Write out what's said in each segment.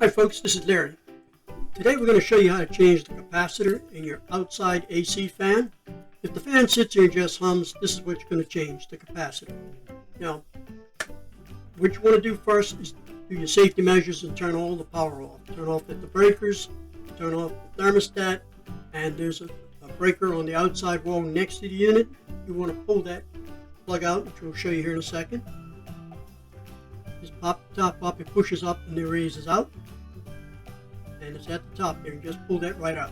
Hi folks, this is Larry. Today we're going to show you how to change the capacitor in your outside AC fan. If the fan sits here and just hums, this is what you're going to change, the capacitor. Now, what you want to do first is do your safety measures and turn all the power off. Turn off the breakers, turn off the thermostat, and there's a breaker on the outside wall next to the unit. You want to pull that plug out, which we'll show you here in a second. Just pop the top up, it pushes up and it raises out. And it's at the top there, and just pull that right out.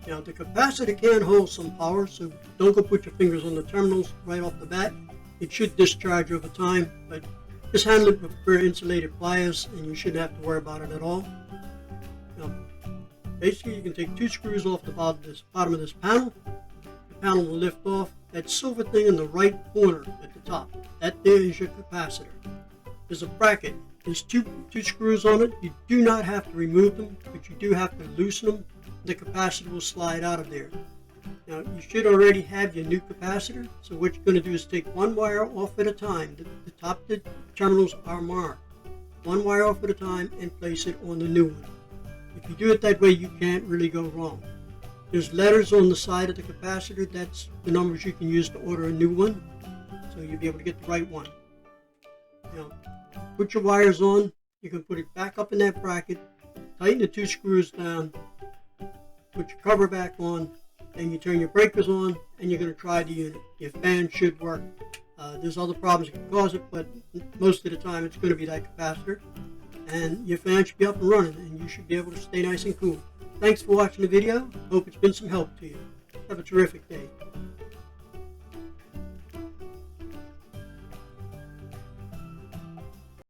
Now the capacitor can hold some power, so don't go put your fingers on the terminals right off the bat. It should discharge over time, but just handle it with very insulated pliers and you shouldn't have to worry about it at all. Now, basically you can take two screws off the bottom of this panel. The panel will lift off. That silver thing in the right corner at the top, that there is your capacitor. There's a bracket. There's two screws on it. You do not have to remove them, but you do have to loosen them. The capacitor will slide out of there. Now, you should already have your new capacitor, so what you're going to do is take one wire off at a time. The top of the terminals are marked. One wire off at a time and place it on the new one. If you do it that way, you can't really go wrong. There's letters on the side of the capacitor. That's the numbers you can use to order a new one, so you'll be able to get the right one. Now, put your wires on. You can put it back up in that bracket, tighten the two screws down, put your cover back on, and you turn your breakers on, and you're going to try the unit. Your fan should work. There's other problems that can cause it, but most of the time it's going to be that capacitor, and your fan should be up and running, and you should be able to stay nice and cool. Thanks for watching the video. Hope it's been some help to you. Have a terrific day.